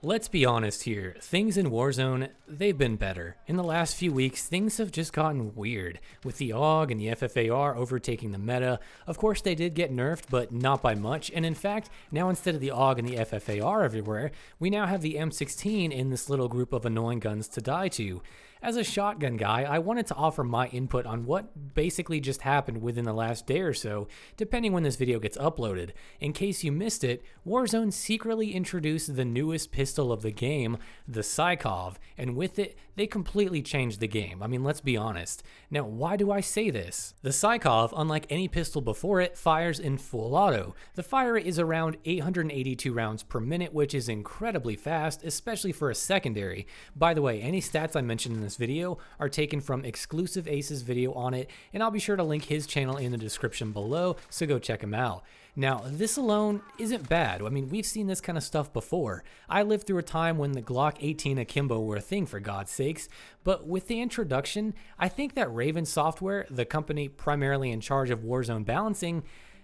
Let's be honest here, things in Warzone, they've been better. In the last few weeks, things have just gotten weird, with the AUG and the FFAR overtaking the meta. Of course they did get nerfed, but not by much, and in fact, now instead of the AUG and the FFAR everywhere, we now have the M16 in this little group of annoying guns to die to. As a shotgun guy, I wanted to offer my input on what basically just happened within the last day or so, depending when this video gets uploaded. In case you missed it, Warzone secretly introduced the newest pistol of the game, the Sykov, and with it, they completely changed the game. I mean, let's be honest. Now, why do I say this? The Sykov, unlike any pistol before it, fires in full auto. The fire rate is around 882 rounds per minute, which is incredibly fast, especially for a secondary. By the way, any stats I mentioned in this video are taken from TheXclusiveAce's video on it, and I'll be sure to link his channel in the description below, so go check him out. Now, this alone isn't bad. I mean, we've seen this kind of stuff before. I lived through a time when the Glock 18 akimbo were a thing, for God's sakes, but with the introduction, I think that Raven Software, the company primarily in charge of Warzone balancing,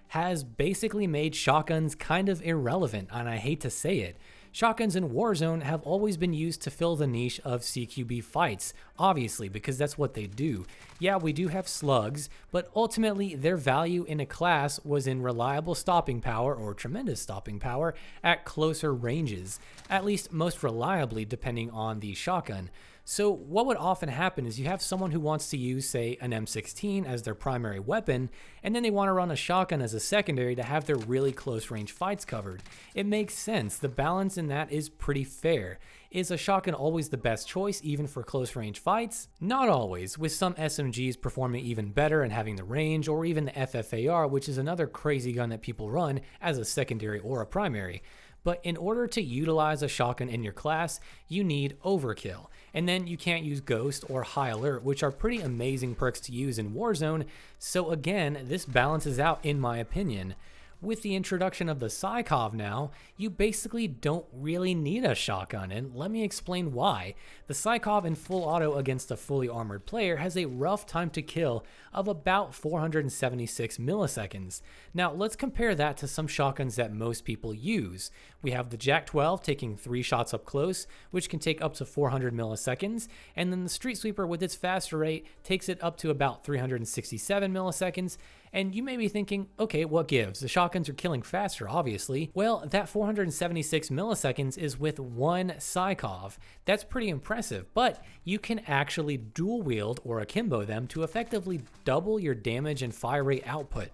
has basically made shotguns kind of irrelevant, and I hate to say it. Shotguns in Warzone have always been used to fill the niche of CQB fights, obviously, because that's what they do. Yeah, we do have slugs, but ultimately their value in a class was in reliable stopping power or tremendous stopping power at closer ranges, at least most reliably depending on the shotgun. So what would often happen is you have someone who wants to use, say, an M16 as their primary weapon, and then they want to run a shotgun as a secondary to have their really close range fights covered. It makes sense. The balance in that is pretty fair. Is a shotgun always the best choice, even for close range fights? Not always, with some SMGs performing even better and having the range, or even the FFAR, which is another crazy gun that people run as a secondary or a primary. But in order to utilize a shotgun in your class, you need overkill. And then you can't use Ghost or High Alert, which are pretty amazing perks to use in Warzone. So again, this balances out in my opinion. With the introduction of the Sykov now, you basically don't really need a shotgun, and let me explain why. The Sykov in full auto against a fully armored player has a rough time to kill of about 476 milliseconds. Now let's compare that to some shotguns that most people use. We have the Jack 12 taking 3 shots up close, which can take up to 400 milliseconds, and then the Street Sweeper with its faster rate takes it up to about 367 milliseconds. And you may be thinking, okay, what gives? The shotguns are killing faster, obviously. Well, that 476 milliseconds is with one Sykov. That's pretty impressive, but you can actually dual wield or akimbo them to effectively double your damage and fire rate output.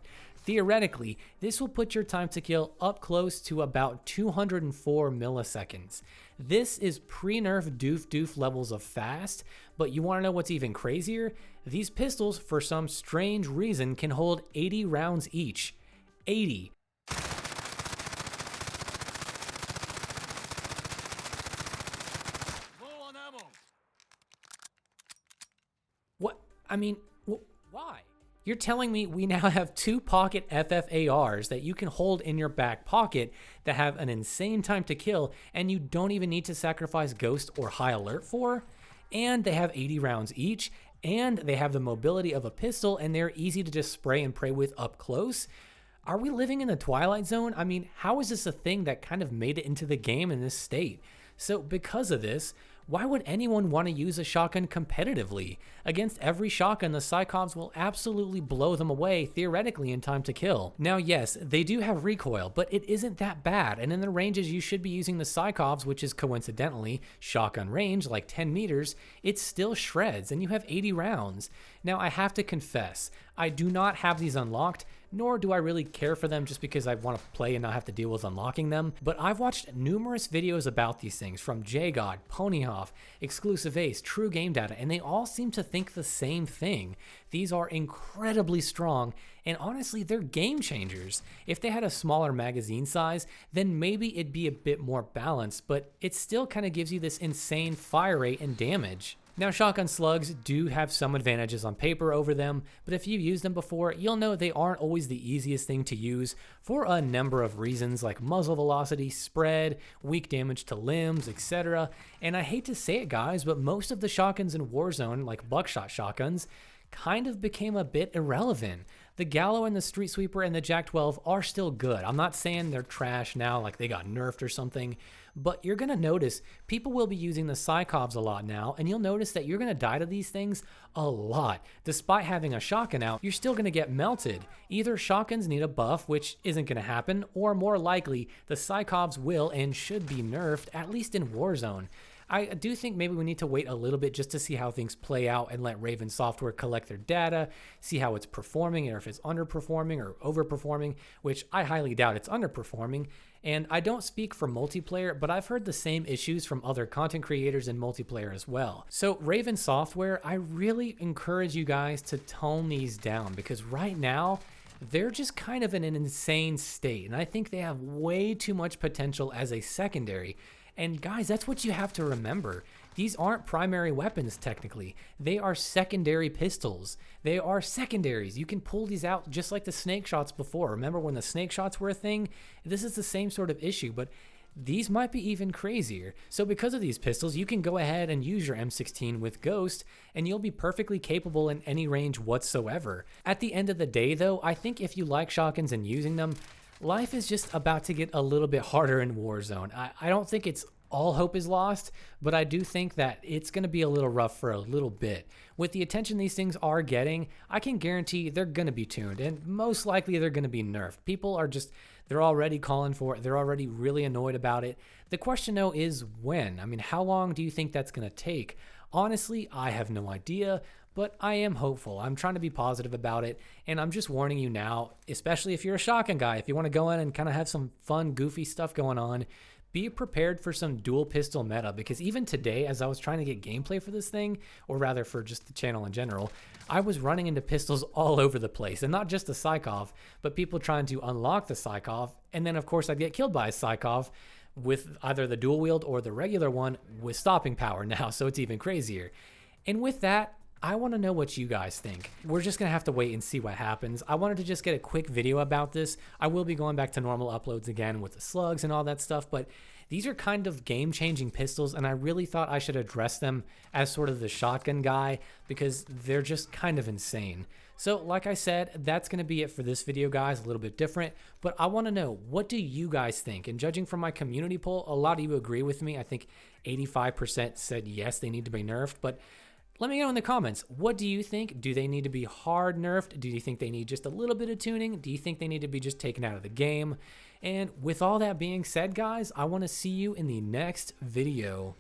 Theoretically, this will put your time to kill up close to about 204 milliseconds. This is pre-nerf doof levels of fast, but you want to know what's even crazier? These pistols, for some strange reason, can hold 80 rounds each. 80. What? I mean, why? You're telling me we now have 2 pocket FFARs that you can hold in your back pocket that have an insane time to kill, and you don't even need to sacrifice Ghost or High Alert for? And they have 80 rounds each, and they have the mobility of a pistol, and they're easy to just spray and pray with up close? Are we living in the Twilight Zone? I mean, how is this a thing that kind of made it into the game in this state? So because of this, why would anyone want to use a shotgun competitively? Against every shotgun, the Sykovs will absolutely blow them away, theoretically, in time to kill. Now yes, they do have recoil, but it isn't that bad, and in the ranges you should be using the Sykovs, which is coincidentally shotgun range, like 10 meters, it still shreds, and you have 80 rounds. Now I have to confess, I do not have these unlocked, nor do I really care for them just because I want to play and not have to deal with unlocking them, but I've watched numerous videos about these things from JGod, Ponyhoff, TheXclusiveAce, True Game Data, and they all seem to think the same thing. These are incredibly strong, and honestly, they're game changers. If they had a smaller magazine size, then maybe it'd be a bit more balanced, but it still kind of gives you this insane fire rate and damage. Now, shotgun slugs do have some advantages on paper over them, but if you've used them before, you'll know they aren't always the easiest thing to use for a number of reasons like muzzle velocity, spread, weak damage to limbs, etc. And I hate to say it, guys, but most of the shotguns in Warzone, like buckshot shotguns, kind of became a bit irrelevant. The Gallo and the Street Sweeper and the Jack 12 are still good. I'm not saying they're trash now, like they got nerfed or something, but you're going to notice people will be using the Sykovs a lot now, and you'll notice that you're going to die to these things a lot. Despite having a shotgun out, you're still going to get melted. Either shotguns need a buff, which isn't going to happen, or more likely, the Sykovs will and should be nerfed, at least in Warzone. I do think maybe we need to wait a little bit just to see how things play out and let Raven Software collect their data, see how it's performing, or if it's underperforming or overperforming, which I highly doubt it's underperforming. And I don't speak for multiplayer, but I've heard the same issues from other content creators in multiplayer as well. So Raven Software, I really encourage you guys to tone these down, because right now, they're just kind of in an insane state, and I think they have way too much potential as a secondary. And guys, that's what you have to remember. These aren't primary weapons technically. They are secondary pistols. They are secondaries. You can pull these out just like the snake shots before. Remember when the snake shots were a thing? This is the same sort of issue, but these might be even crazier. So because of these pistols, you can go ahead and use your M16 with Ghost, and you'll be perfectly capable in any range whatsoever. At the end of the day though, I think if you like shotguns and using them, life is just about to get a little bit harder in Warzone. I don't think it's all hope is lost, but I do think that it's going to be a little rough for a little bit. With the attention these things are getting, I can guarantee they're going to be tuned, and most likely they're going to be nerfed. People are just, they're already calling for it. They're already really annoyed about it. The question though is when? I mean, how long do you think that's going to take? Honestly, I have no idea, but I am hopeful. I'm trying to be positive about it, and I'm just warning you now, especially if you're a shotgun guy, if you want to go in and kind of have some fun, goofy stuff going on, be prepared for some dual pistol meta, because even today, as I was trying to get gameplay for this thing, or rather for just the channel in general, I was running into pistols all over the place, and not just the Sykov, but people trying to unlock the Sykov, and then of course I'd get killed by a Sykov with either the dual wield or the regular one with stopping power now, so it's even crazier. And with that, I want to know what you guys think. We're just going to have to wait and see what happens. I wanted to just get a quick video about this. I will be going back to normal uploads again with the slugs and all that stuff, but these are kind of game-changing pistols, and I really thought I should address them as sort of the shotgun guy, because they're just kind of insane. So like I said, that's going to be it for this video, guys. A little bit different, but I want to know, what do you guys think? And judging from my community poll, a lot of you agree with me. I think 85% said yes, they need to be nerfed, but let me know in the comments, what do you think? Do they need to be hard nerfed? Do you think they need just a little bit of tuning? Do you think they need to be just taken out of the game? And with all that being said, guys, I want to see you in the next video.